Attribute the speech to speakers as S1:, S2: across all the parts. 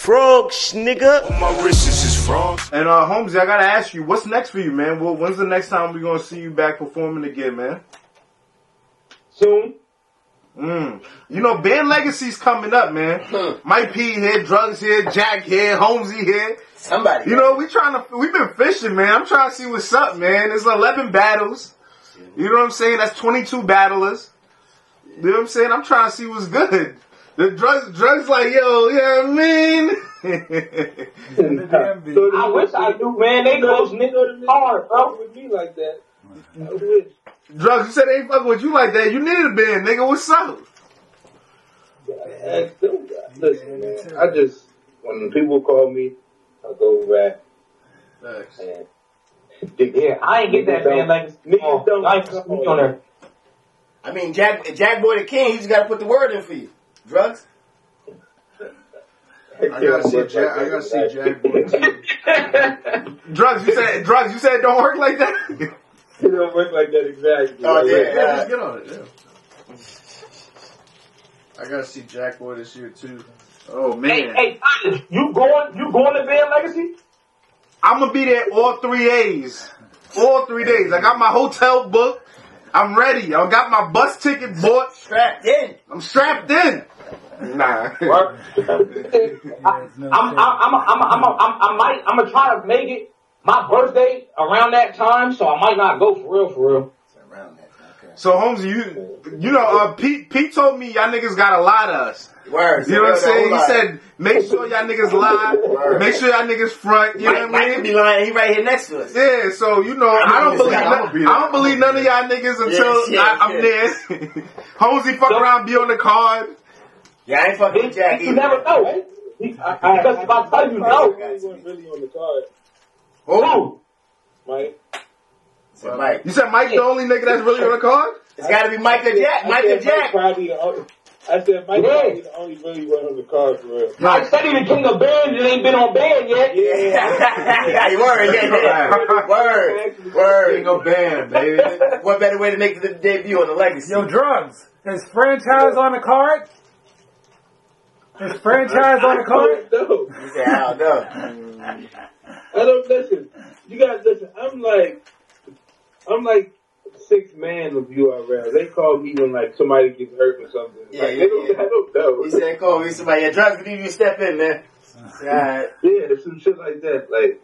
S1: frogs, nigga.
S2: On my wrist is frogs.
S3: And Holmzie, I gotta ask you, what's next for you, man? Well, when's the next time we gonna see you back performing again, man?
S4: Soon.
S3: You know, band legacy's coming up, man. MikeP here, Drugz here, Jack here, Holmzie here.
S1: Somebody.
S3: You know, we've been fishing, man. I'm trying to see what's up, man. There's 11 battles. You know what I'm saying? That's 22 battlers. You know what I'm saying? I'm trying to see what's good. The Drugz like, yo, you know what I mean?
S4: I wish I knew, man. They close niggas hard, bro. With me like that. I wish.
S3: Drugz, you said they ain't fucking with you like that. You needed a band, nigga. What's up?
S4: Listen, man. I just, when people call me, I go back.
S3: Thanks.
S4: Yeah, I ain't get that band like niggas don't like me on there.
S1: I mean, Jakkboy the king, he just gotta put the word in for you. Drugz?
S3: I gotta see Jakkboy too. Drugz, you said it don't work like that?
S4: It don't work like that exactly.
S1: Oh, yeah.
S3: Just get on it, yeah. I gotta see Jakkboy this year too. Oh man.
S4: Hey, you going to Band Legacy?
S3: I'm gonna be there all 3 days. All 3 days. I got my hotel booked. I'm ready. I got my bus ticket bought.
S1: Strapped in.
S3: I'm strapped in. Nah.
S4: I'm gonna try to make it my birthday around that time, so I might not go for real.
S1: Around that, okay.
S3: So Holmzie, you know, Pete told me y'all niggas got a lot of us.
S1: Words.
S3: You know what I'm saying? He said, make sure y'all niggas lie. Make sure y'all niggas front. You know what I mean?
S1: Mike could be lying. He right here next to us.
S3: Yeah, so, you know, I don't believe none of y'all niggas until I'm there. Holmzie fuck around, be on the card.
S1: Yeah, I ain't fucking with Jack either.
S4: You never know, eh? Because if I tell you no.
S5: He wasn't really on the card.
S1: Who?
S5: Mike.
S1: So Mike.
S3: You said Mike the only nigga that's really on the card?
S1: It's gotta be Mike or Jack. Mike or Jack.
S5: I said Mike probably the only really one on the card for real.
S4: Mike said he the king of band and ain't been on band yet.
S1: Yeah. Word.
S3: King of band, baby.
S1: What better way to make the debut on the legacy?
S6: Yo, Drugz, is franchise on the card? Is franchise on the card?
S5: No.
S1: You say, I don't know.
S5: I don't listen. You guys listen. I'm like 6 man of URL. They call me when like somebody gets hurt or something.
S1: Yeah,
S5: like,
S1: yeah.
S5: I don't know.
S1: He said, call me somebody. Yeah, Drugz, need you to step in, man. Alright.
S5: Yeah, some shit like that. Like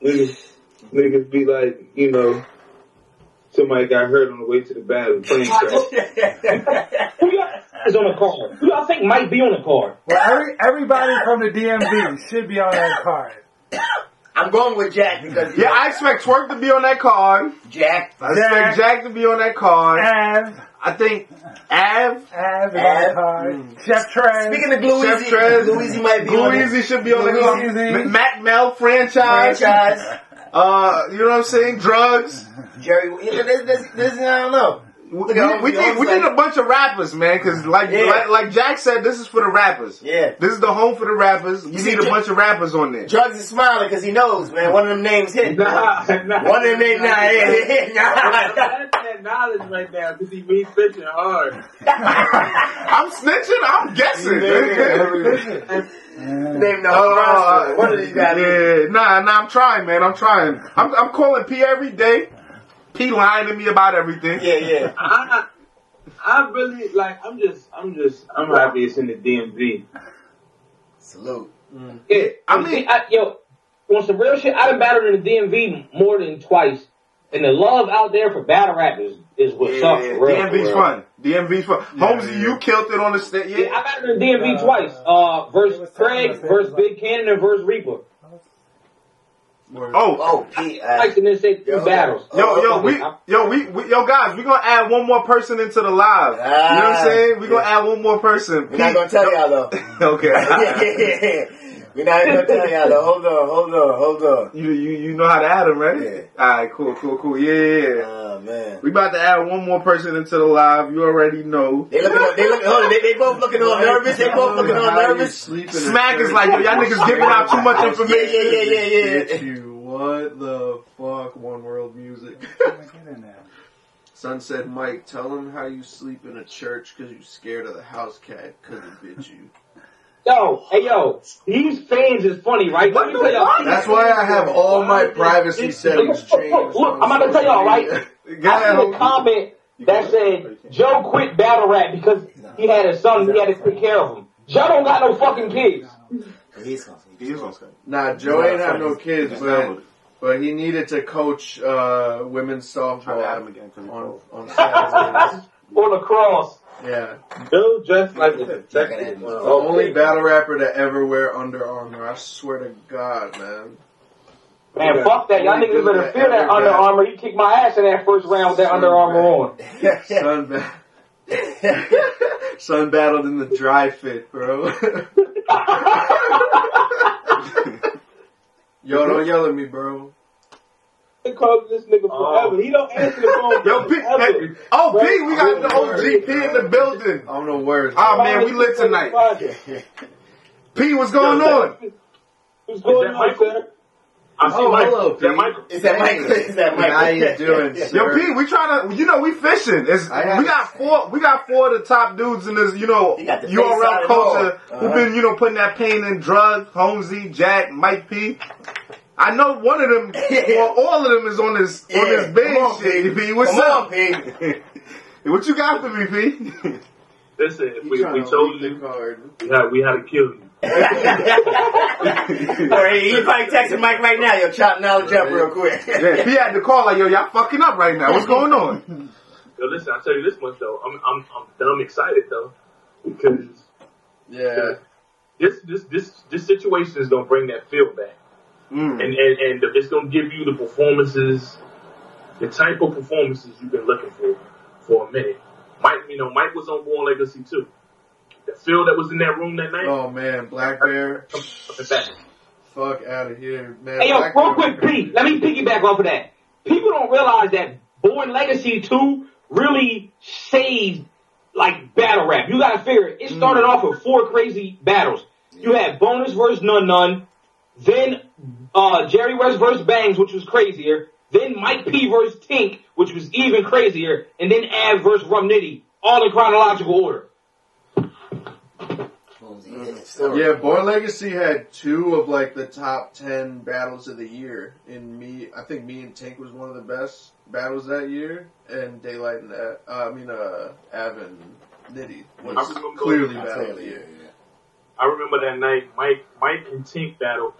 S5: niggas be like, you know, somebody got hurt on the way to the battle. Plane crash.
S4: Who y'all is on the card? Who y'all think might be on the card?
S6: Well, everybody from the DMV should be on that card.
S1: I'm going with Jack because
S3: I expect Twerk to be on that card.
S1: Jack.
S3: I expect Jack to be on that card. I think Av
S6: is on the card. Chef Trez.
S1: Speaking of Gluezy, Gluezy might be on
S3: Gluezy should be on the card. Mac Mel franchise. You know what I'm saying? Drugz.
S1: Jerry. This I don't know.
S3: We need a bunch of rappers, man, because like Jack said, this is for the rappers.
S1: Yeah.
S3: This is the home for the rappers. We need a bunch of rappers on there.
S1: Drugz is smiling because he knows, man. One of them names hit.
S5: Nah.
S1: One of them names hit.
S5: That's that knowledge right now because he be fishing hard.
S3: I'm snitching. I'm guessing.
S1: Name the whole roster. One of these guys.
S3: Yeah. Nah. I'm trying, man. I'm trying. I'm calling P every day. P lying to me about everything.
S1: Yeah.
S5: I really like. I'm happy it's in the DMV.
S1: Salute.
S4: Yeah,
S3: I mean,
S4: on some real shit, I done battled in the DMV more than twice, and the love out there for battle rap is what's up. For real,
S3: DMV's fun. DMV's fun. Holmzie, you killed it on the stage.
S4: Yeah, I battled in the DMV twice. Versus Craig, versus Big Cannon, and versus Reaper.
S3: Guys, we gonna add one more person into the live. You know what I'm saying? We gonna add one more person.
S1: We're not gonna tell y'all though.
S3: Okay.
S1: We're not gonna tell y'all though. Hold on.
S3: You know how to add them, right?
S1: Yeah.
S3: Alright, cool. Yeah.
S1: Oh man.
S3: We about to add one more person into the live. You already know.
S1: They both looking all nervous.
S3: Smack is like, yo, y'all niggas giving out too much information.
S1: Yeah.
S3: What the fuck? One World Music. Son said, Mike, tell him how you sleep in a church because you scared of the house cat because it bit you.
S4: Yo, these fans is funny, right? Let me tell y'all.
S1: That's why I have all my privacy settings changed.
S4: Look, I'm about to tell y'all, right? I seen a comment that said Joe quit battle rap because he had a son and he had to take care of him. Joe don't got no fucking kids.
S2: He's gonna say.
S1: Nah, Joe ain't have no kids, but he needed to coach women's softball on Saturdays.
S4: Or lacrosse.
S1: Yeah.
S5: Bill dressed like a detective.
S1: The only battle rapper to ever wear Under Armour. I swear to God, man.
S4: Man, fuck that. Y'all niggas better fear that Under Armour. You kicked my ass in that first round with that Under Armour on.
S1: Son battled in the dry fit, bro. Yo, don't yell at me, bro.
S5: They call this nigga forever. He don't answer the phone.
S3: Yo, P, P, we got the OG P in the building.
S1: I don't know words.
S3: Oh, man, we lit tonight. P, what's going on?
S5: What's going on, sir?
S1: I see hello, P. Is that Michael? Is that Michael? How you doing, sir?
S3: Yo, P, we trying to, we fishing. We got four of the top dudes in this, URL culture who've been, putting that pain in Drugz, Holmzie, Jack, MikeP. I know one of them, or all of them is on this bench shit, P. What's up?
S1: P?
S3: What you got for me, P?
S5: Listen, if we told you, we had to kill you.
S1: Alright, you probably texting Mike right now. Yo, chop knowledge up real quick.
S3: Yeah, he had to call like, yo, y'all fucking up right now. What's going on?
S5: Yo, listen, I'll tell you this much though. I'm dumb excited though, because this situation is gonna bring that feel back, and it's gonna give you the performances, the type of performances you've been looking for a minute. Mike was on Born Legacy too. The feel that was in that room that night.
S1: Oh man, Black Bear. Fuck out of here, man.
S4: Hey yo, real quick, Pete. Let me piggyback off of that. People don't realize that Born Legacy 2 really saved like battle rap. You gotta figure it started off with 4 crazy battles. You had Bonus versus None, then Jerry West versus Bangs, which was crazier. Then MikeP versus Tink, which was even crazier, and then Av versus Rum Nitty, all in chronological order.
S1: Yeah, Born Legacy had 2 of like the top 10 battles of the year. I think me and Tink was one of the best battles that year, and Daylight and Av and Nitty was clearly battle of the year.
S5: I remember that night, Mike and Tink battled,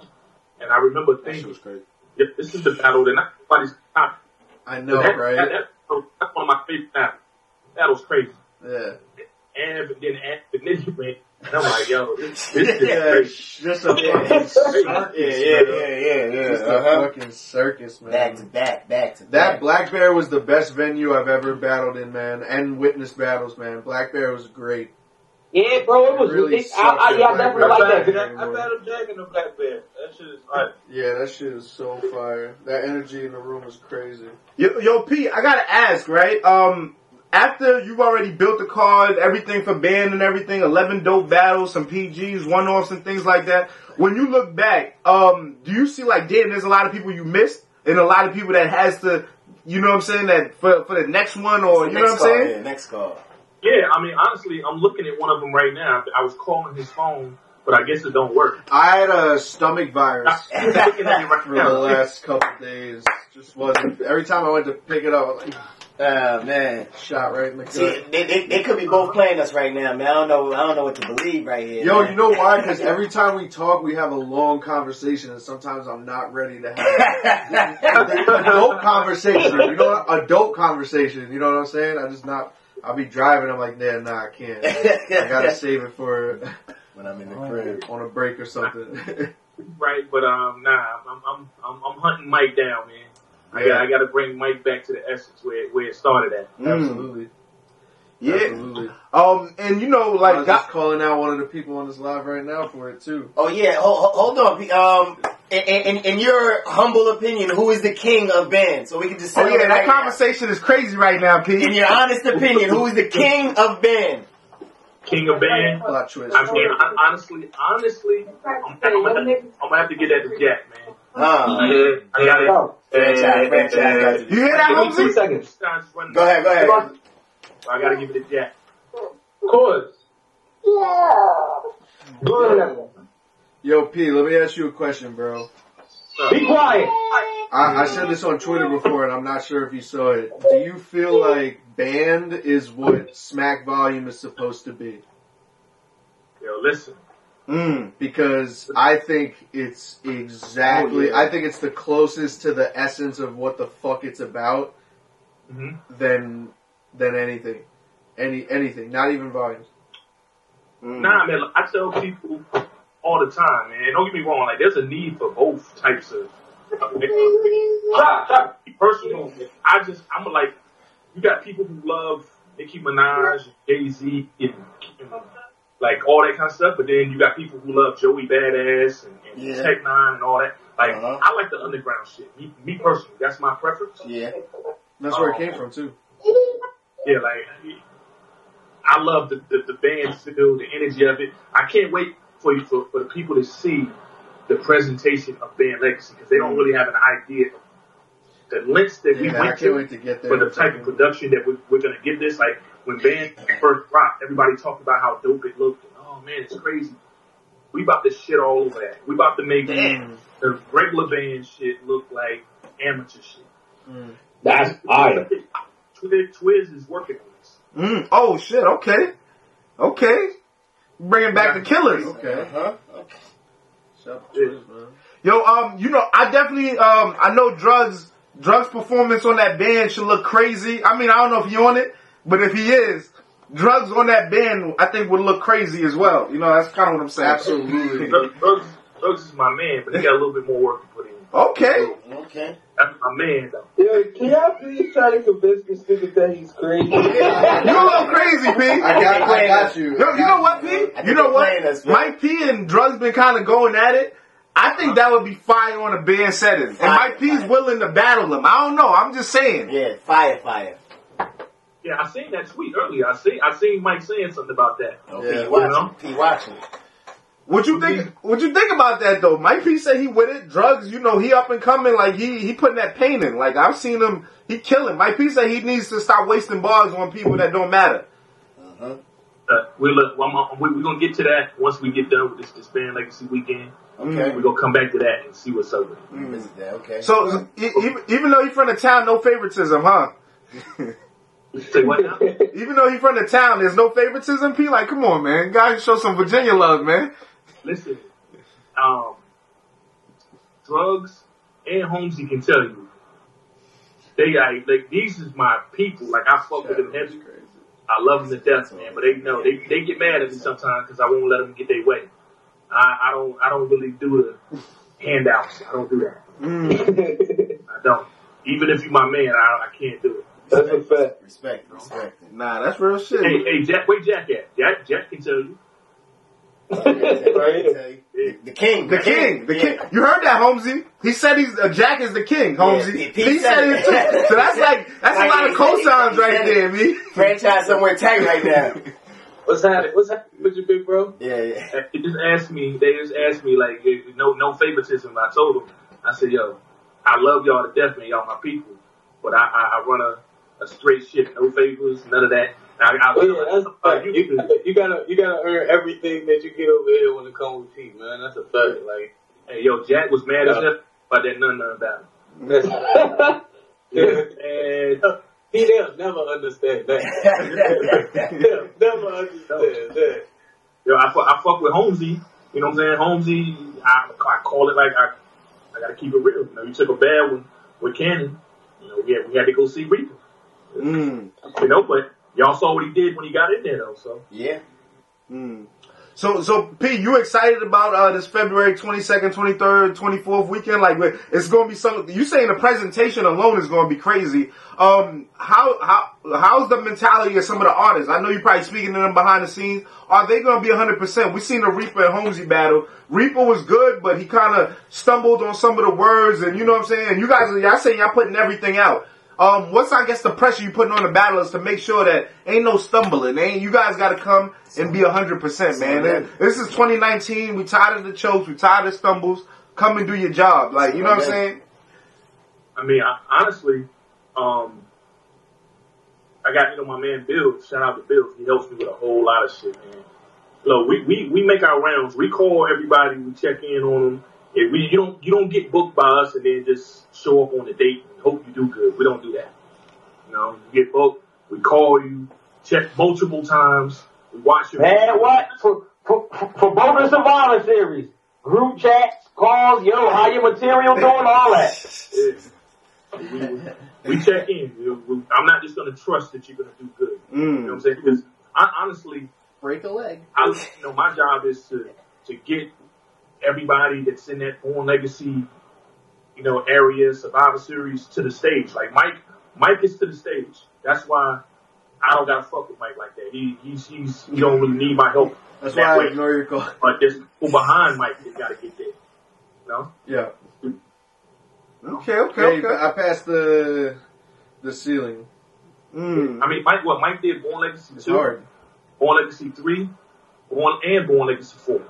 S5: and I remember thinking, was crazy. If this is the battle, then everybody's top.
S1: I know, right?
S5: That's one of my favorite battles. That was crazy.
S1: Yeah.
S5: And then the Nitty went, and I'm like, yo, this is crazy.
S1: Just a fucking circus. Just a fucking circus, man.
S2: Back to back.
S1: That Black Bear was the best venue I've ever battled in, man, and witnessed battles, man. Black Bear was great.
S4: Yeah, bro, it was really. I definitely like that.
S5: I battled Jack in the Black Bear. That shit is fire.
S1: Yeah, that shit is so fire. That energy in the room is crazy.
S3: Yo, P, I gotta ask, right? After you've already built the card, everything for band and everything, 11 dope battles, some PGs, one-offs and things like that. When you look back, do you see like, damn, there's a lot of people you missed and a lot of people that has to, you know what I'm saying, that for the next one or, you know what I'm saying?
S2: Yeah, next call.
S5: Yeah, I mean, honestly, I'm looking at one of them right now. I was calling his phone, but I guess it don't work.
S1: I had a stomach virus
S5: I'm looking at it right
S1: for
S5: now.
S1: the last couple days. Just wasn't. Every time I went to pick it up, I was like,
S2: Man.
S1: shot right in the gut.
S2: See, they could be both playing us right now, man. I don't know what to believe right here.
S1: Yo,
S2: man.
S1: you know why? Because every time we talk, we have a long conversation, and sometimes I'm not ready to have a dope conversation. You know what? A dope conversation. You know what I'm saying? I'll be driving. I'm like, nah, I can't. I gotta save it for
S2: when I'm in the crib
S1: on a break or something.
S5: Right, but I'm hunting Mike down, man. I got to bring Mike back to the essence where it started at.
S1: Absolutely.
S3: Yeah.
S1: Absolutely.
S3: And you know, like,
S1: I was just calling out one of the people on this live right now for it too.
S2: Oh yeah, hold on. In your humble opinion, who is the king of band? So we can just.
S3: Oh yeah, that conversation is crazy right now, Pete.
S2: In your honest opinion, who is the king of band?
S5: King of band.
S1: Plot twist.
S5: I mean, honestly, I'm gonna have to get that to Jack, man. I got it.
S2: Franchise.
S3: You hear that,
S4: Give me 2
S3: Holmzie?
S4: seconds.
S2: Go ahead.
S5: I gotta give it to Jack. Of course.
S4: Go ahead, everyone.
S1: Yo, P, let me ask you a question, bro.
S4: Be quiet.
S1: I said this on Twitter before, and I'm not sure if you saw it. Do you feel like band is what smack volume is supposed to be?
S5: Yo, listen.
S1: Because I think it's exactly, I think it's the closest to the essence of what the fuck it's about than anything. Anything, not even volumes.
S5: Nah, man, I tell people all the time, man, don't get me wrong, like, there's a need for both types of personal, I'm like, you got people who love Nicki Minaj, Jay-Z, and like all that kind of stuff, but then you got people who love Joey Badass and Tech Nine and all that. Like, I like the underground shit. Me personally, that's my preference.
S2: Yeah.
S1: That's where it came from, too.
S5: Yeah, like, I love the band feel, the energy of it. I can't wait for the people to see the presentation of Band Legacy, because they don't really have an idea of the lengths that we went to for the type of production that we're going to get this. Like, when Band first dropped, everybody talked about how dope it looked. And, oh, man, it's crazy. We about to shit all over that. We about to make the regular band shit look like amateur shit.
S4: That's fire.
S5: Twiz is working on this.
S3: Oh, shit, okay. Bringing back the Killers.
S1: Okay.
S3: Yo, you know, I definitely, I know Drugz performance on that band should look crazy. I mean, I don't know if he on it, but if he is, Drugz on that band, I think would look crazy as well. You know, that's kind of what I'm saying.
S1: Absolutely.
S5: Drugz is my man, but he got a little bit more work to put in.
S3: Okay.
S5: That's my man, though.
S7: Yo, can y'all please try to convince this nigga that he's crazy?
S3: You're a little crazy, P.
S1: I got you.
S3: Yo, you know what, P? You know what? MikeP and Drugz been kind of going at it. I think that would be fire on a band setting. And MikeP's willing to battle him. I don't know. I'm just saying.
S2: Yeah, fire.
S5: Yeah, I seen that tweet earlier. I seen Mike saying something about that.
S2: Okay, P watching.
S3: What you think about that though? MikeP said he with it. Drugz, you know, he up and coming. Like he putting that pain in. Like I've seen him. He killing. MikeP said he needs to stop wasting bars on people that don't matter.
S5: We're gonna get to that once we get done with this Band Legacy weekend.
S2: Okay.
S5: We're gonna come back to that and see what's up with it.
S2: Visit that. Okay.
S3: So even though he's from the town, no favoritism, huh?
S5: Say what now?
S3: Even though he's from the town, there's no favoritism. P, like, come on, man, guys, show some Virginia love, man.
S5: Listen, Drugz and Holmzie can tell you, they like these is my people. Like I fuck with them heavy. I love them to death, man. But they know they get mad at me sometimes because I won't let them get their way. I don't really do the handouts. I don't do that. I don't. Even if you're my man, I can't do it.
S7: That's a fact.
S2: Respect.
S3: Nah, that's real shit.
S5: Hey, Jack, where Jack at? Jack can tell you.
S2: The king.
S3: You heard that, Holmzie? He said Jack is the king, Holmzie.
S2: Yeah,
S3: he said it too. So that's a lot of cosigns right there, me.
S2: Franchise somewhere tagged right now.
S7: What's happening with your big bro?
S2: Yeah.
S5: They just asked me like, no favoritism. I told them, I said, yo, I love y'all to death, man. Y'all my people. But I run a straight shit, no favors, none of that.
S7: You gotta earn everything that you get over here when it comes with P, man. That's a fact. Like,
S5: hey, yo, Jack was mad as hell about that none about it.
S7: And they'll never understand that. They'll never understand that.
S5: Yo, I fuck with Holmzie. You know what I'm saying? Holmzie, I call it like I gotta keep it real. You know, you took a bad one with Cannon. You know, we had to go see Reaper. You know, but y'all saw what he did when he got in there, though. So
S2: yeah.
S3: So P, you excited about this February 22nd, 23rd, 24th weekend? Like, it's going to be something. You saying the presentation alone is going to be crazy. How's the mentality of some of the artists? I know you're probably speaking to them behind the scenes. Are they going to be 100%? We seen the Reaper and Holmzie battle. Reaper was good, but he kind of stumbled on some of the words, and you know what I'm saying. You guys, y'all saying y'all putting everything out. What's, I guess, the pressure you putting on the battlers to make sure that ain't no stumbling? You guys got to come and be 100%, man. This is 2019. We tired of the chokes. We tired of stumbles. Come and do your job. Like, you know what I'm saying?
S5: I mean, honestly, I got, my man Bill. Shout out to Bill. He helps me with a whole lot of shit, man. look, we make our rounds. We call everybody. We check in on them. If you don't get booked by us and then just show up on the date and hope you do good. We don't do that. You know, you get booked. We call you, check multiple times. We watch your
S4: man. What for both the Survivor series? Group chats, calls, yo, how your material doing, all that.
S5: We check in. I'm not just going to trust that you're going to do good. You know what I'm saying? Because I honestly
S2: break a leg.
S5: My job is to get everybody that's in that Born Legacy, area, Survivor Series to the stage. Like Mike is to the stage. That's why I don't gotta fuck with Mike like that. He don't really need my help.
S1: That's why I ignore your call.
S5: But there's people behind Mike that gotta get there. You know?
S1: Yeah.
S3: Okay.
S1: I passed the ceiling.
S5: I mean, Mike did Born Legacy 2,
S1: hard.
S5: Born Legacy 3, Born Legacy 4.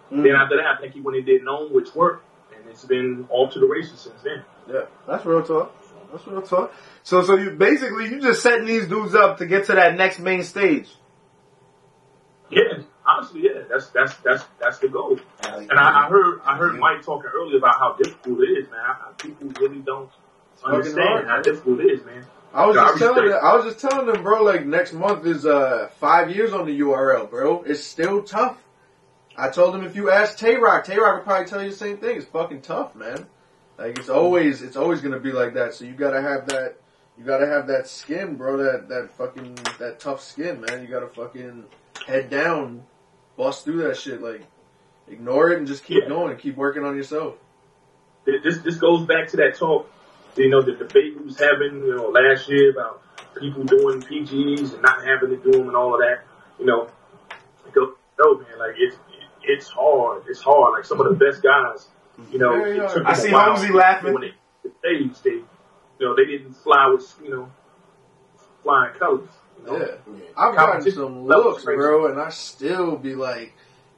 S5: Then after that, I think he went and did Known, which worked, and it's been all to the races since then.
S3: Yeah, that's real talk. So you just setting these dudes up to get to that next main stage.
S5: Yeah, honestly, yeah, that's the goal. And I heard Mike talking earlier about how difficult it is, man. People really don't understand how difficult it is, man.
S1: I was just telling them, bro, like next month is 5 years on the URL, bro. It's still tough. I told him if you ask Tay-Rock would probably tell you the same thing. It's fucking tough, man. Like it's always gonna be like that. So you gotta have that skin, bro. That tough skin, man. You gotta fucking head down, bust through that shit. Like ignore it and just keep going and keep working on yourself.
S5: This goes back to that talk, the debate we was having, last year about people doing PGs and not having to do them and all of that. No, man, like it's hard. It's hard. Like some of the best guys,
S3: I see Holmzie laughing.
S5: When the stage, they didn't fly with, flying colors.
S1: Yeah. I've gotten some looks, bro, and I still be like,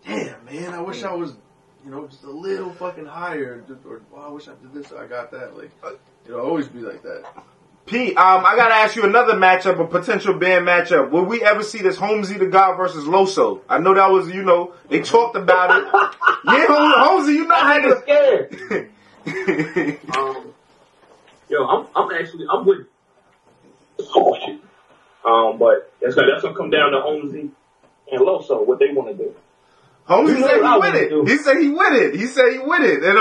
S1: damn, man, I wish I was, just a little fucking higher, or I wish I did this, or I got that. Like, it'll always be like that.
S3: P, I gotta ask you another matchup, a potential band matchup. Will we ever see this Holmzie the God versus Loso? I know that was, they talked about it. Yeah, Holmzie, you know how to...
S4: scared.
S5: I'm with caution. But that's gonna come down to Holmzie and Loso, what they want to do.
S3: Holmzie said he with it. He said he with it. And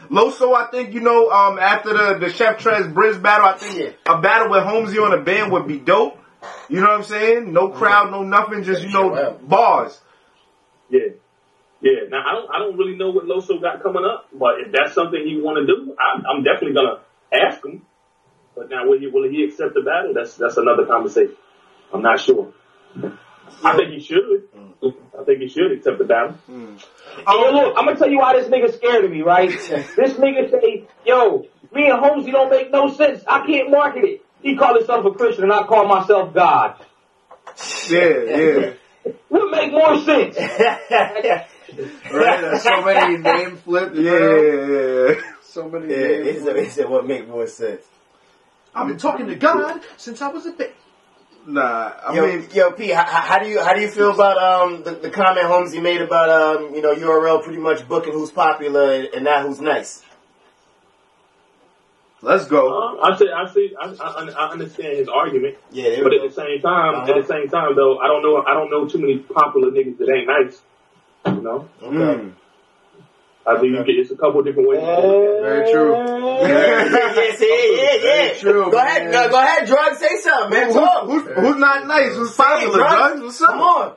S3: Loso, I think, after the Chef Trez Bridge battle, I think a battle with Holmzie on a band would be dope. You know what I'm saying? No crowd, no nothing, just bars.
S5: Yeah. Now I don't really know what Loso got coming up, but if that's something he want to do, I'm definitely gonna ask him. But now will he accept the battle? That's another conversation. I'm not sure. I think he should. I think he should accept the battle.
S4: Hey, look, I'm gonna tell you why this nigga scared of me, right? This nigga say, yo, me and Holmzie don't make no sense. I can't market it. He call himself a Christian and I call myself God.
S3: Yeah.
S4: What make more sense?
S1: Right? There's so many name flips.
S3: Yeah.
S1: So many name flips.
S2: He said what make more sense.
S1: I've been talking to God since I was a baby.
S3: Nah,
S2: Yo, P, how do you feel about the comment Holmzie made about URL pretty much booking who's popular and not who's nice?
S3: Let's go.
S5: I understand his argument.
S2: Yeah,
S5: but at the same time, though, I don't know too many popular niggas that ain't nice.
S2: Okay.
S5: I think it's a couple different ways.
S1: Very true.
S2: Yeah.
S1: True.
S2: Go ahead, Drugz, say something, man. Talk.
S3: Who's not nice? Who's popular, Drugz? What's up?
S2: Come on.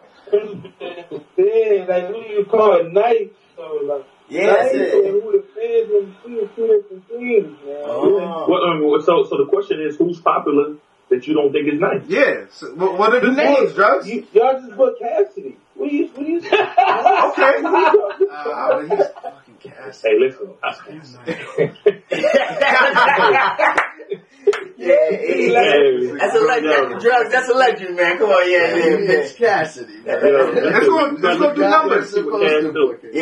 S7: Yeah, like who you call it nice? So like,
S2: that's it.
S7: Who the fans and two different things, man.
S5: So the question is, who's popular that you don't think is nice?
S3: Yeah. So, what are the names, Drugz?
S7: Y'all just put Cassidy. What do you say?
S3: Okay.
S1: But he's fucking Cassidy.
S5: Hey, listen.
S2: That's a legend. Drugz, that's a legend, man. Come on,
S1: It's Cassidy.
S3: Let's go do numbers.
S2: Yeah,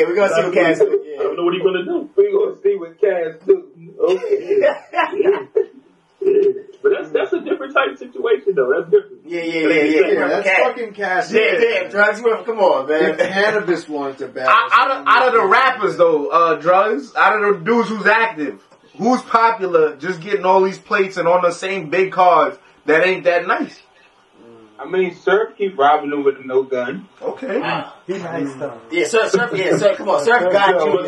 S2: we're gonna see what Cass do.
S5: I don't know what he's gonna do.
S7: We're gonna see what Cass do. Okay.
S5: But that's a different type of situation, though. That's different.
S2: Yeah.
S1: That's fucking Cass.
S2: Yeah, Drugz, come on, man.
S1: The cannabis ones are bad.
S3: Out of the rappers, though, Drugz, out of the dudes who's active, who's popular, just getting all these plates and on the same big cards that ain't that nice?
S7: I mean, Surf keep robbing him with a no gun.
S3: Okay.
S6: He's nice though.
S2: Yeah, Surf, come on, Surf got you.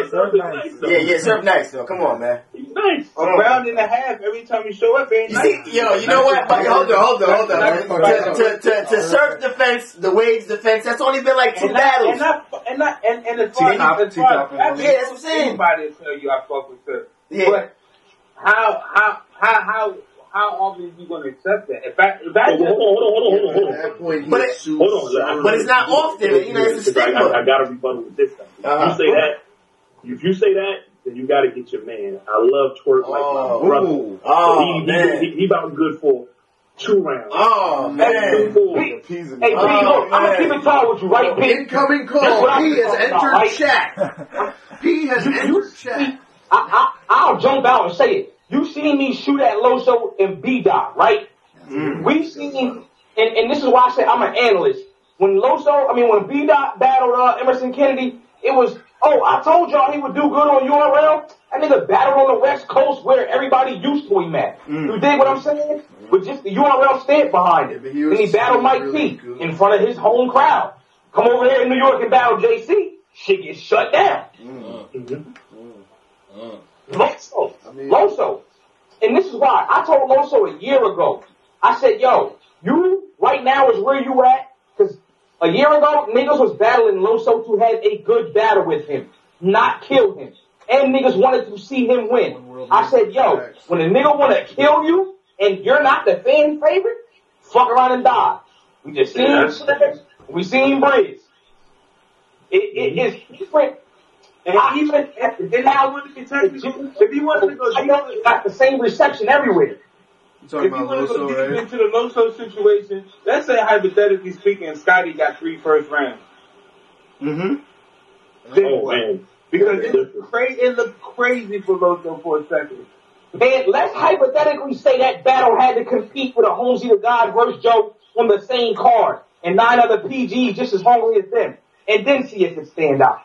S7: Surf nice.
S2: Yeah, Surf nice though. Come on, man.
S5: He's nice.
S7: A round and a half every time you show up, ain't
S2: You
S7: nice.
S2: see, you know what? But hold on. To Surf defense, the Waves defense, that's only been like 2 battles.
S7: And as far as
S2: yeah, that's what I'm saying.
S7: Anybody will tell you I fuck with Surf.
S2: Yeah.
S7: But how often are you going to accept that? If I just,
S5: Hold on.
S1: At that point,
S2: But
S1: but
S2: it's not often. You know, it's a stigma.
S5: I got to rebuttal with this thing. If you say that, then you got to get your man. I love twerk like my brother.
S2: Oh, man.
S5: He about good for 2 rounds.
S2: Oh, man.
S4: Hey, P, look, I'm gonna keep it tall with you, right, P?
S1: incoming call. P has entered chat. P has entered chat.
S4: I'll jump out and say it. You seen me shoot at Loso and B-Dot, right? We seen, and this is why I say I'm an analyst. When B-Dot battled Emerson Kennedy, it was, I told y'all he would do good on URL. That nigga battled on the West Coast where everybody used to him at. You dig what I'm saying? But just the URL stand behind it.
S1: Yeah,
S4: then he battled MikeP in front of his home crowd. Come over here in New York and battle JC, shit gets shut down. Loso. And this is why. I told Loso a year ago. I said, yo, you right now is where you at. Because a year ago, niggas was battling Loso to have a good battle with him. Not kill him. And niggas wanted to see him win. I said, yo, when a nigga want to kill you and you're not the fan favorite, fuck around and die. We just seen Slash. We seen BARZZ. It is different.
S7: and I wanted to tell you, if you wanted to go,
S4: I got the same reception everywhere.
S7: If you want to go deep into the Loso situation, let's say hypothetically speaking, Scotty got 3 first rounds.
S5: Man.
S7: Because it looked crazy for Loso for a second.
S4: Man, let's hypothetically say that battle had to compete with a Holmzie the God versus Joe on the same card, and 9 other PGs just as hungry as them, and then see if it stand out.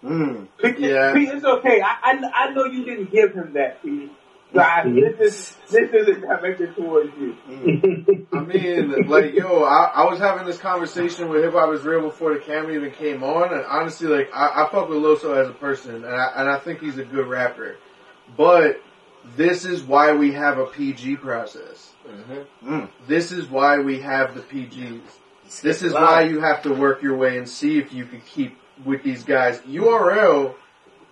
S1: Yeah.
S7: Pete, it's okay. I know you didn't give him that, Pete. This isn't directed towards you.
S1: I mean, like, yo, I was having this conversation with Hip Hop Is Real before the camera even came on, and honestly, like, I fuck with Loso as a person, and I think he's a good rapper. But this is why we have a PG process. This is why we have the PGs. This is why you have to work your way and see if you can keep with these guys. URL,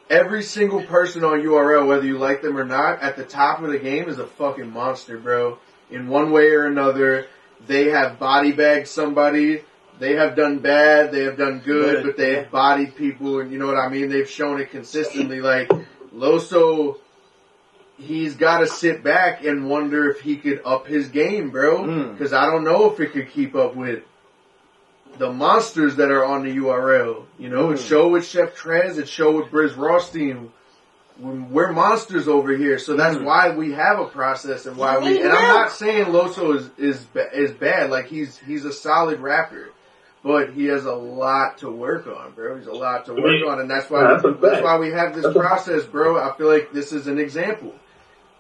S1: every single person on URL, whether you like them or not, at the top of the game is a fucking monster, bro. In one way or another, they have body bagged somebody. They have done bad, they have done good, but they have bodied people, and you know what I mean? They've shown it consistently. Like, Loso, he's got to sit back and wonder if he could up his game, bro. Because I don't know if it could keep up with the monsters that are on the URL. You know, it show with Chef Trez, it show with BARZZ Rothstein. We're monsters over here, so that's why we have a process and why we. And I'm not saying Loso is bad. Like, he's a solid rapper, but he has a lot to work on, bro. He's a lot to work on, and that's why we have this process, bro. I feel like this is an example.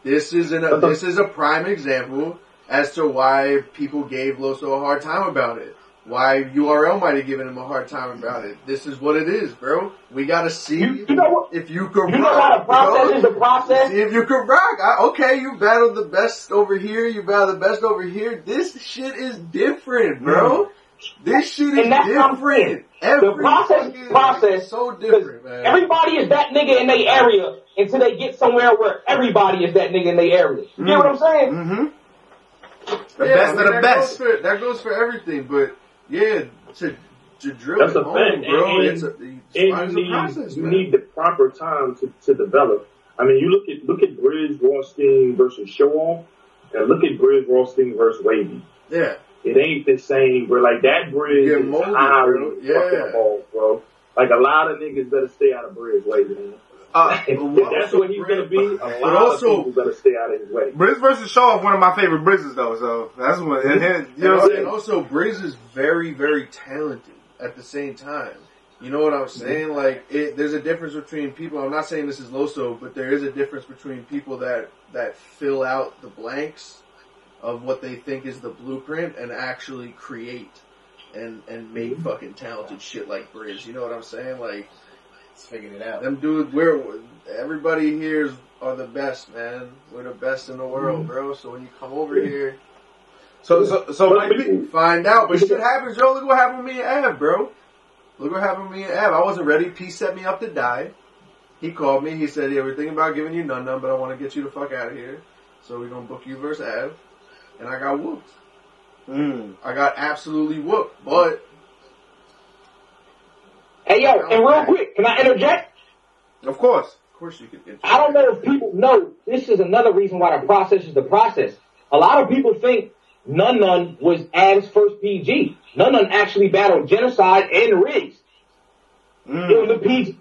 S1: This is a prime example as to why people gave Loso a hard time about it. Why URL might have given him a hard time about it. This is what it is, bro. We gotta see if you can rock.
S4: You know how the process is the process?
S1: See if you can rock. Okay, you battled the best over here, you battled the best over here. This shit is different, bro. This shit is different.
S4: The process is
S1: so different, man.
S4: Everybody is that nigga in their area until they get somewhere where everybody is that nigga in their area. You get what I'm saying?
S3: The best of the best.
S1: That goes for everything, but yeah, to drill
S5: that's
S1: it home, bro.
S5: You need the proper time to develop. I mean, you look at BARZZ Rothstein versus Show On, and look at BARZZ Rothstein versus Wavy.
S1: Yeah.
S5: It ain't the same, bro. Like, that BARZZ is highly fucking ball, bro. Like, a lot of niggas better stay out of BARZZ Wavy, man. If that's what he's going to be, a lot of people got to stay out of his way.
S3: Brizz versus Show Off, one of my favorite Brizzes, though. So that's what. You know what I'm saying?
S1: And also, Brizz is very, very talented at the same time. You know what I'm saying? Like, there's a difference between people. I'm not saying this is Loso, but there is a difference between people that fill out the blanks of what they think is the blueprint and actually create and make fucking talented shit like Brizz. You know what I'm saying? Like,
S2: figured it out.
S1: them dudes, everybody here are the best, man. We're the best in the world, bro. So when you come over here,
S3: so Mike,
S1: find out. But shit happens, yo. Look what happened with me and Av, bro. Look what happened with me and Av. I wasn't ready. P set me up to die. He called me. He said, "Yeah, we're thinking about giving you none, but I want to get you the fuck out of here. So we're gonna book you versus Av." And I got whooped. I got absolutely whooped. But
S4: hey, yo, and real quick, can I interject?
S3: Of course.
S1: Of course you can interject.
S4: I don't know if people know, this is another reason why the process is the process. A lot of people think Nun was Av's first PG. Nun actually battled Genocide and Riggs. It was the PG.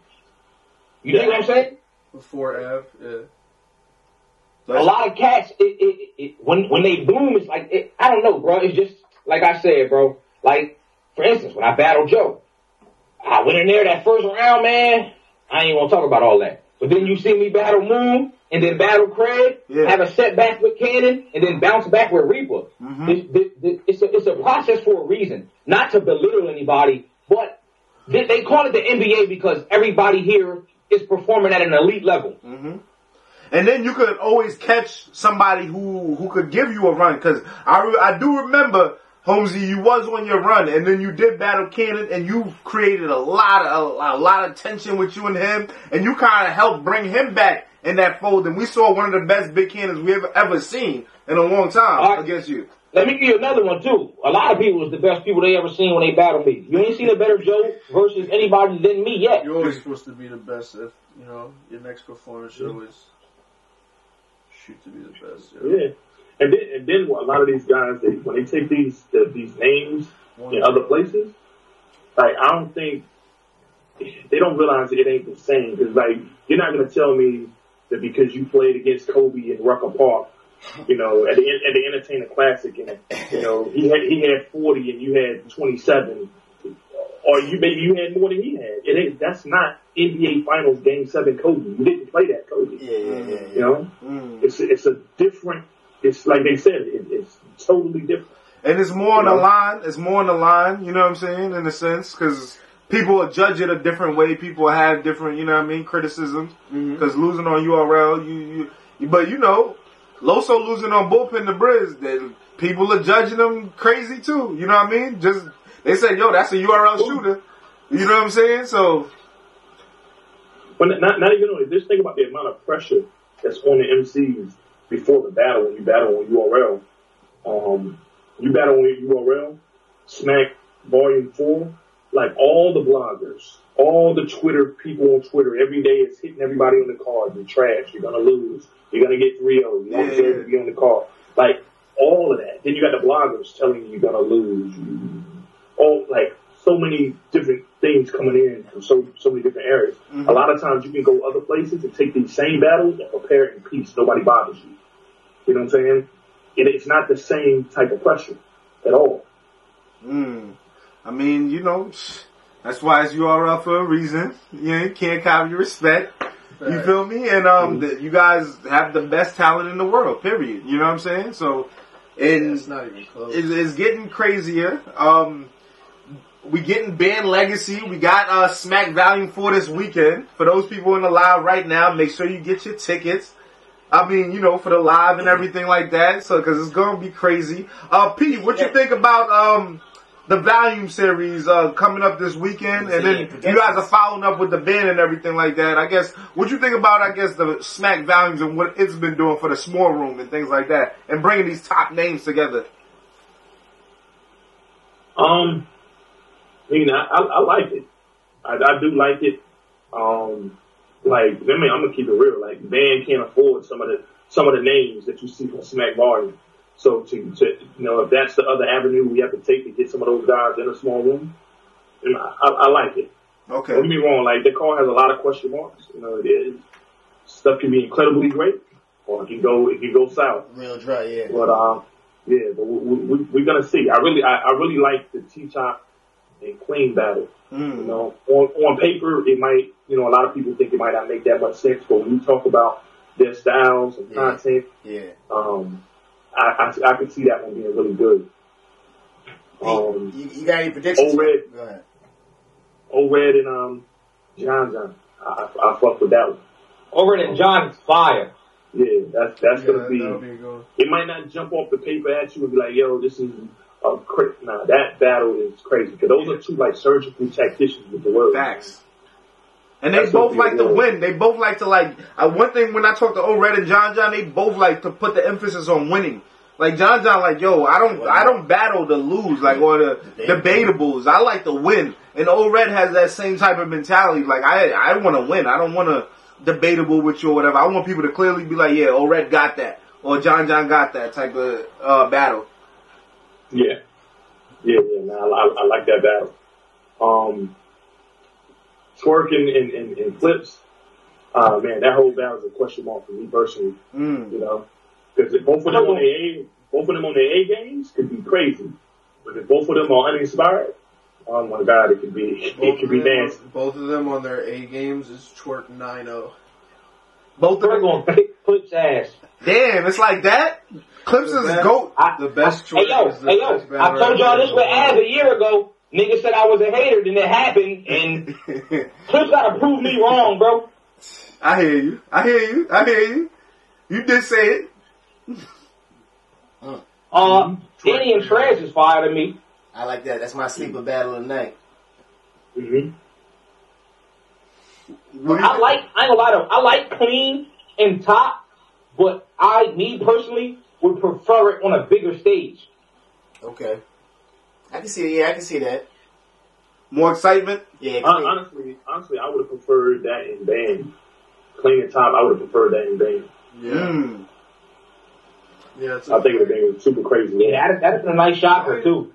S4: You know what I'm saying?
S1: Before Av, yeah.
S4: A lot of cats, when they bloom, it's like, I don't know, bro. It's just, like I said, bro. Like, for instance, when I battled Joe, I went in there that first round, man. I ain't want to talk about all that. But then you see me battle Moon, and then battle Craig, have a setback with Cannon, and then bounce back with Reaper. It's a process for a reason. Not to belittle anybody, but they call it the NBA because everybody here is performing at an elite level.
S3: And then you could always catch somebody who could give you a run. Because I do remember, Holmzie, you was on your run, and then you did battle Cannon, and you created a lot of tension with you and him, and you kind of helped bring him back in that fold. And we saw one of the best big cannons we ever seen in a long time against you.
S4: Let me give you another one too. A lot of people is the best people they ever seen when they battle me. You ain't seen a better Joe versus anybody than me yet.
S1: You're always supposed to be the best. If you know your next performance show is shoot to be the best.
S5: Yeah. And then a lot of these guys, when they take these names in other places, like, I don't think they don't realize it ain't the same. Because, like, you're not going to tell me that because you played against Kobe in Rucker Park, you know, at the Entertainer Classic, and you know he had 40 and you had 27, or maybe you had more than he had. That's not NBA Finals Game 7 Kobe. You didn't play that Kobe. Yeah. You know, it's a different. It's like they said, it's totally different.
S3: And it's more on the line. It's more on the line, you know what I'm saying, in a sense, because people will judge it a different way. People have different, you know what I mean, criticisms. Because losing on URL, but you know, Loso losing on Bullpen to Brizz, people are judging them crazy too. You know what I mean? Just they say, yo, that's a URL shooter. You know what I'm saying? So,
S5: but not even only. Just think about the amount of pressure that's on the MCs before the battle. When you battle on URL, you battle on URL, Smack Volume 4. Like, all the bloggers, all the Twitter people on Twitter, every day it's hitting everybody on the card. You're trash. You're gonna lose. You're gonna get 3-0. You don't deserve to be on the card. Like, all of that. Then you got the bloggers telling you you're gonna lose. Like, so many different things coming in from so many different areas. A lot of times you can go other places and take these same battles and prepare it in peace. Nobody bothers you. You know what I'm saying? It's not the same type of pressure at all.
S3: I mean, you know, that's why it's URL for a reason. You can't copy your respect. You feel me? And you guys have the best talent in the world, period. You know what I'm saying? So,
S1: it's not even close.
S3: It's getting crazier. We getting band legacy. We got Smack Volume 4 this weekend. For those people in the live right now, make sure you get your tickets. I mean, you know, for the live and everything like that. So, because it's going to be crazy. Pete, what you think about the Volume series coming up this weekend? And then you guys are following up with the band and everything like that. I guess, what you think about, the Smack Volumes and what it's been doing for the small room and things like that, and bringing these top names together?
S5: I mean, I like it. I do like it. Like, I mean, I'm gonna keep it real. Like, the band can't afford some of the names that you see from Smack Volume. So to you know, if that's the other avenue we have to take to get some of those guys in a small room, I like it.
S3: Okay.
S5: Don't get me wrong, like, the car has a lot of question marks. You know, stuff can be incredibly great, or it can go south.
S2: Real dry, yeah.
S5: But, but we're gonna see. I really like the T-Top and Clean battle. You know, on paper, it might, you know, a lot of people think it might not make that much sense, but when you talk about their styles and content, I could see that one being really good.
S2: You got any predictions?
S5: O-Red,
S2: Go ahead.
S5: O-Red and John. I fuck with that one.
S4: O-Red and John fire.
S5: Yeah, that's gonna be.
S1: That'll be a good one.
S5: It might not jump off the paper at you and be like, "Yo, this is nah." That battle is crazy because those are two like surgical tacticians with the word.
S3: Facts. And they both like to win. They both like to one thing when I talk to O-Red and John, they both like to put the emphasis on winning. Like John, like, yo, I don't battle to lose, like, or the debatables. I like to win. And O-Red has that same type of mentality. Like, I want to win. I don't want to debatable with you or whatever. I want people to clearly be like, yeah, O-Red got that, or John got that type of battle.
S5: Yeah. Man, I like that battle. Twerk and Clips. Man, that whole battle is a question mark for me personally. You know, because both of them on their A games could be crazy, but if both of them are uninspired, oh my God, it could be nasty.
S1: Both of them on their A games is Twerk 9-0.
S3: Both of
S4: We're
S3: them
S4: going to kick Clips' ass.
S3: Damn, it's like that. Clips is GOAT.
S1: The best Twerk is the best battle.
S4: I told y'all this with Az a year ago. Nigga said I was a hater, then it happened, and Clips gotta prove me wrong, bro.
S3: I hear you. You did say it.
S4: Danny and Trez is fire to me.
S2: I like that. That's my sleeper battle of the night.
S4: I like Clean and Top, but me personally, would prefer it on a bigger stage.
S2: Okay. I can see that.
S3: More excitement?
S2: Yeah.
S5: Honestly, I would have preferred that in band. Clean and Top, I would have preferred that in band.
S1: Yeah. Yeah,
S5: I think it would have been super crazy.
S4: Yeah, that's a nice shocker too.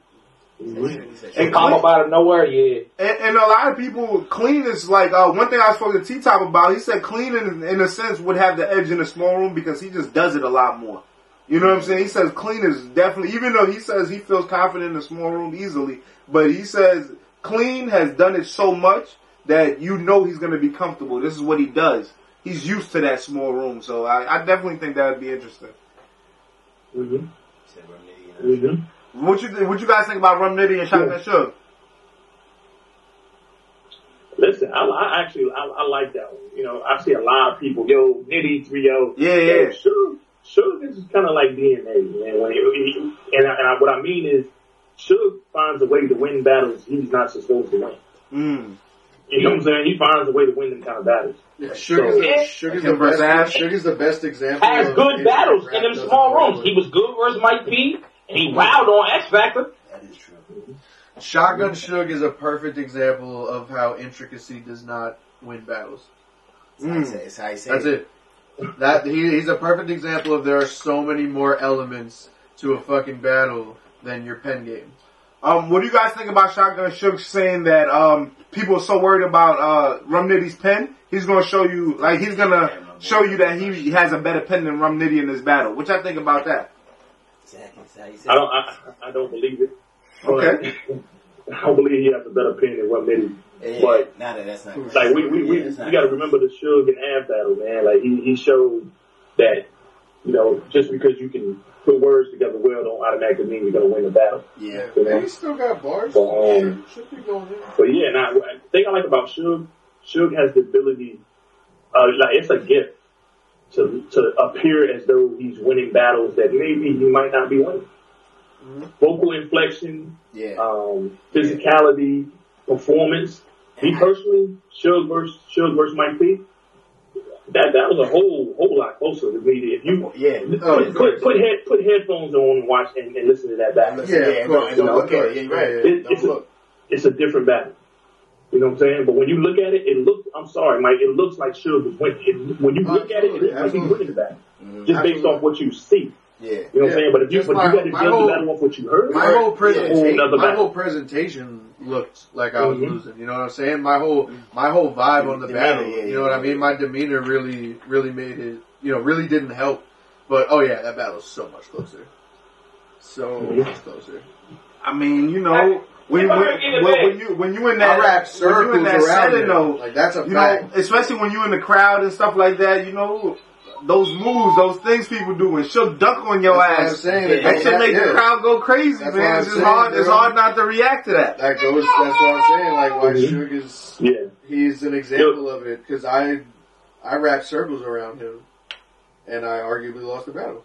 S3: And
S4: come up out of nowhere, yeah.
S3: And a lot of people, Clean is like, one thing I spoke to T-Top about, he said Clean in a sense would have the edge in the small room because he just does it a lot more. You know what I'm saying? He says Clean is definitely, even though he says he feels confident in the small room easily, but he says Clean has done it so much that you know he's going to be comfortable. This is what he does. He's used to that small room, so I definitely think that would be interesting. What you guys think about Rum Nitty and Shotgun Suge?
S5: Listen, I actually like that one. You know, I see a lot of people, yo, Nitty 3-0.
S3: Yeah.
S5: Suge is kind of like DNA, man. What I mean is, Suge finds a way to win battles he's not supposed to win. You know what I'm saying? He finds a way to win them kind of battles.
S1: Yeah, Sugar's the best example.
S4: Has good battles in them small rooms. He was good versus MikeP, and he wowed on X Factor.
S2: That is true.
S1: Shotgun Suge is a perfect example of how intricacy does not win battles.
S2: That's how you say
S1: That's it. He's a perfect example of there are so many more elements to a fucking battle than your pen game.
S3: What do you guys think about Shotgun Suge saying that people are so worried about Rum Nitty's pen? He's gonna show you that he has a better pen than Rum Nitty in this battle. What y'all think about that?
S5: I don't believe it.
S3: Okay.
S5: I don't believe he has a better pen than Rum Nitty.
S2: Yeah,
S5: but
S2: that's not
S5: like we got to remember the Suge and Av battle, man. Like he showed that, you know, just because you can put words together well don't automatically mean you're gonna win the battle.
S2: Yeah,
S5: you know?
S1: He still got bars.
S5: Should be going in. But yeah, the thing I like about Suge has the ability, like it's a gift to appear as though he's winning battles that maybe he might not be winning. Vocal inflection, physicality, performance. Me personally, Suge versus MikeP, that was a whole lot closer to me. If you put headphones on and watch and listen to that battle. It's a different battle. You know what I'm saying? But when you look at it, it looks like Suge was winning. When you look at it, it looks like he's winning the battle. Just based off what you see.
S2: Yeah.
S5: You know what I'm saying? But if you got to judge the battle off what you heard,
S1: my whole presentation looked like I was losing. You know what I'm saying? My whole vibe on the battle. You know what I mean? My demeanor really made it. You know, really didn't help. But that battle's so much closer. So much closer.
S3: I mean, you know, when you in that,
S1: I rap circles around it. Like that's a fact.
S3: Know, especially when you in the crowd and stuff like that. You know, those moves, those things people do, and she'll duck on your ass. That should make the crowd go crazy, man. It's hard. It's hard not to react to that.
S1: That's what I'm saying. Like why Suge is, he's an example of it because I rap circles around him, and I arguably lost the battle.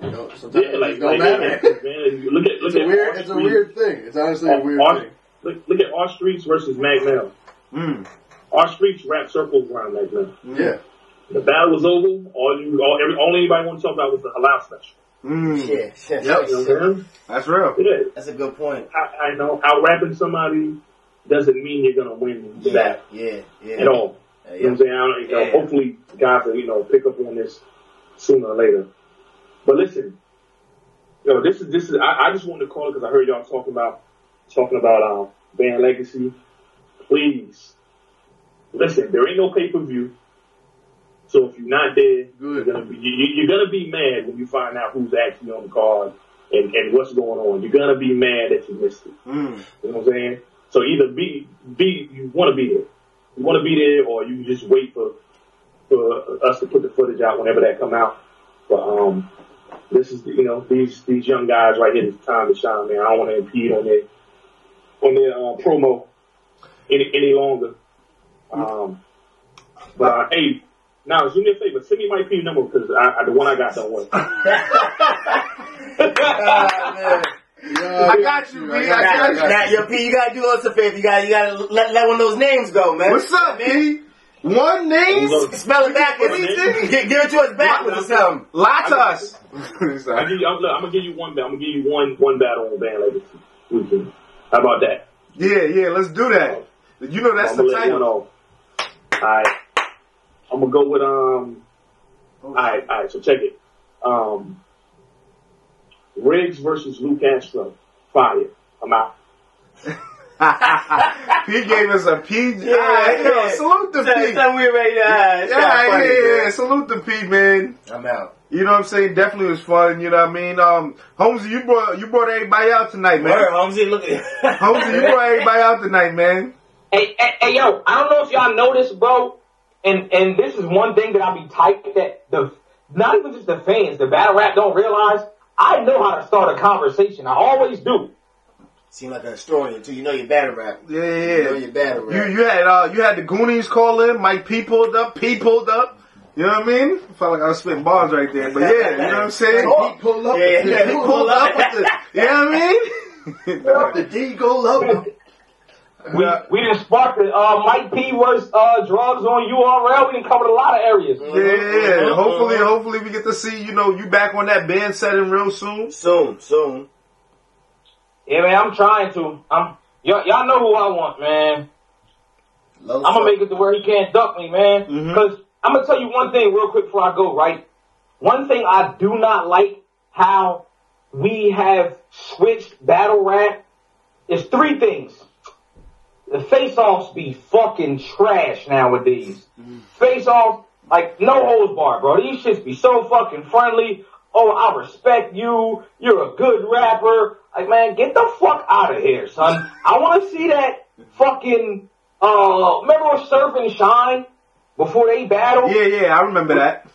S1: You know, sometimes it don't matter. It's a weird thing. It's honestly a weird thing.
S5: Look at R Streets versus Mag Mel. R Streets rap circles around Mag Mel.
S1: Yeah.
S5: The battle was over. All anybody wanted to talk about was the halal special.
S2: Yep.
S5: You know what I'm saying?
S3: That's real.
S5: Yeah.
S2: That's a good point.
S5: I know out rapping somebody doesn't mean you're gonna win the battle. At all. You know what I'm saying? Hopefully guys will, pick up on this sooner or later. But listen, this is. I just wanted to call it because I heard y'all talking about band legacy. Please, listen. There ain't no pay-per-view, so if you're not there, you're gonna be mad when you find out who's actually on the card and what's going on. You're gonna be mad that you missed it. You know what I'm saying? So either you want to be there, or you just wait for us to put the footage out whenever that come out. But this is, these young guys right here, it's time to shine, man. I don't want to impede on their promo any longer. Hey, now do me a favor, send me my P number because the one I got don't work.
S3: I got you, P. I got you.
S2: Now, yo, P, you gotta do us a favor. You gotta let one of those names go, man.
S3: What's up, P? One name?
S2: Spell it backwards. Give it to us backwards or something.
S3: Lie to us.
S5: I'm gonna give you one battle. I'm gonna give you one battle on band legacy. How about that?
S3: Yeah, let's do that. You know that's the title.
S5: Alright. I'm gonna go with alright, so check it. Riggs versus Lou Castro. Fire. I'm out.
S3: P gave us a P. Salute the P.
S2: We're ready to
S3: salute the P, man.
S2: I'm out.
S3: You know what I'm saying? Definitely was fun. You know what I mean? Holmzie, you brought everybody out tonight, man.
S2: Holmzie, look at
S3: Holmzie, you brought everybody out tonight, man.
S4: Hey, yo, I don't know if y'all noticed, bro, and this is one thing that I be tight that not even just the fans, the battle rap don't realize. I know how to start a conversation. I always do.
S2: Seem like a historian too. You know your battle rap.
S3: Yeah.
S2: You know your battle rap.
S3: You had the Goonies call in. MikeP pulled up. P pulled up. You know what I mean? I felt like I was spitting bars right there, but yeah, you know what I'm saying?
S1: He pulled up.
S3: He pulled up with the. You know what I mean?
S1: The D go low.
S4: We didn't spark it. MikeP was Drugz on URL. We didn't cover a lot of areas.
S3: Yeah. Hopefully we get to see you back on that band setting real soon.
S2: Soon.
S4: Yeah, man, I'm trying to. Y'all know who I want, man. I'm gonna make it to where he can't duck me, man. Because I'm gonna tell you one thing real quick before I go. Right, one thing I do not like how we have switched battle rap is three things. The face-offs be fucking trash nowadays. Face-off, like, no holds bar, bro. These shits be so fucking friendly. Oh, I respect you. You're a good rapper. Like, man, get the fuck out of here, son. I want to see that fucking, remember Surf and Shine before they battled?
S3: Yeah, I remember that.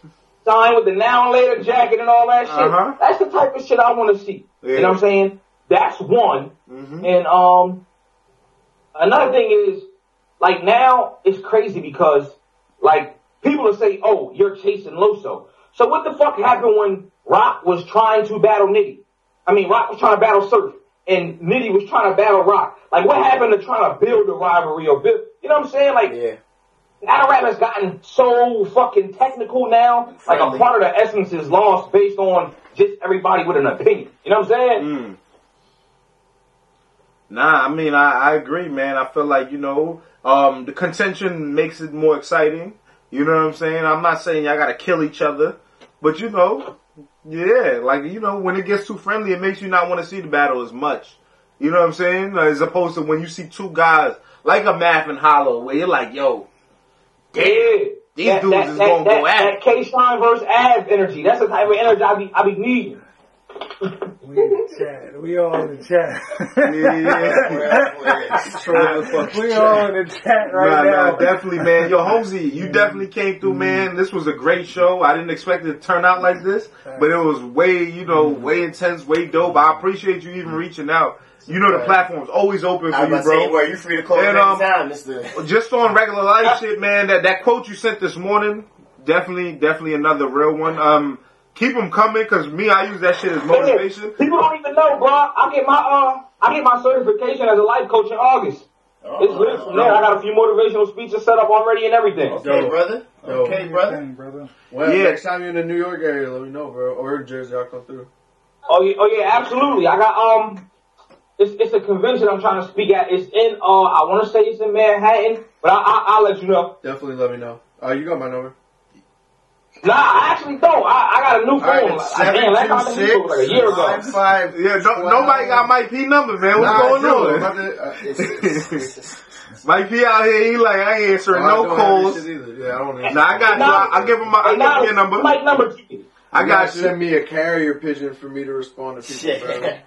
S4: Shine with the now and later jacket and all that shit. That's the type of shit I want to see. Yeah. You know what I'm saying? That's one. And, another thing is, like, now it's crazy because, like, people will say, oh, you're chasing Loso. So what the fuck happened when Rock was trying to battle Nitty? I mean, Rock was trying to battle Surf, and Nitty was trying to battle Rock. Like, what happened to trying to build a rivalry or build, you know what I'm saying? Like, battle rap has gotten so fucking technical now. Like, a part of the essence is lost based on just everybody with an opinion. You know what I'm saying?
S3: Nah, I mean, I agree, man. I feel like, the contention makes it more exciting. You know what I'm saying? I'm not saying y'all gotta kill each other, but when it gets too friendly, it makes you not want to see the battle as much. You know what I'm saying? As opposed to when you see two guys like a Math and Hollow, where you're like, yo, damn, these dudes is gonna go at it.
S4: That K-Shine versus Av energy. That's the type of energy I be needing.
S6: We in the chat. We all in the chat. We all in the chat right now.
S3: Definitely, man. Yo, Holmzie, you definitely came through, man. This was a great show. I didn't expect it to turn out like this, but it was way, way intense, way dope. I appreciate you even reaching out. You know the platform's always open for you, bro.
S2: Well, you free to call anytime.
S3: Just on regular life shit, man. That quote you sent this morning, definitely another real one. Keep them coming, cause I use that shit as motivation.
S4: People don't even know, bro. I get my certification as a life coach in August. It's lit from there. I got a few motivational speeches set up already and everything.
S2: Okay, brother. Okay, brother.
S1: Well, next time you're in the New York area, let me know, bro. Or in Jersey, I'll come through.
S4: Oh yeah, absolutely. I got it's a convention I'm trying to speak at. It's in I want to say it's in Manhattan, but I'll let you know.
S1: Definitely let me know. You got my number.
S4: Nah, I actually don't. I got a new phone. Damn, that got like a year ago.
S1: 5.
S3: Yeah, nobody got MikeP number, man. What's going on? MikeP out here, he like, I ain't answering no calls.
S1: Yeah, I don't answer.
S3: Nah, I got you. I'll give him your number.
S4: Mike number.
S1: I got you. Send me a carrier pigeon for me to respond to people, bro.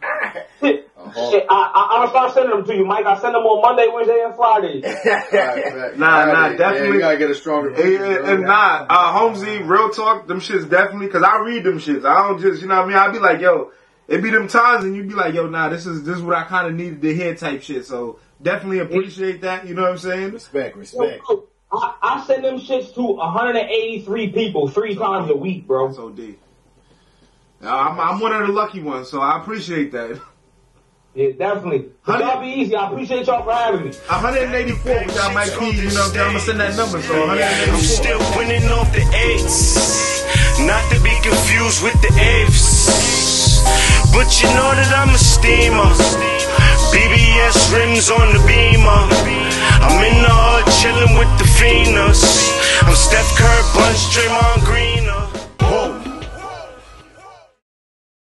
S4: Shit, I'm gonna start sending them to you, Mike. I send them on Monday, Wednesday, and Friday.
S3: Nah, definitely.
S1: Yeah, you gotta get a stronger pigeon,
S3: and Holmzie, real talk, them shits definitely, cause I read them shits. I don't just, you know what I mean? I be like, yo, it be them times, and you be like, yo, nah, this is what I kind of needed to hear type shit. So definitely appreciate that. You know what I'm saying?
S2: Respect.
S4: I send them shits to 183 people 3 times a week, bro.
S3: That's OD. I'm one of the lucky ones, so I appreciate that.
S4: Yeah, definitely. Y'all be easy. I appreciate y'all for having me.
S3: 184, we got MikeP, you know what I'm saying? I'm gonna send that number, so 184.
S8: I'm still winning off the 8s, not to be confused with the 8s. But you know that I'm a steamer. BBS rims on the Beamer. I'm in the hood chilling with the Phoenix. I'm Steph Curry, Bunch, Draymond Green.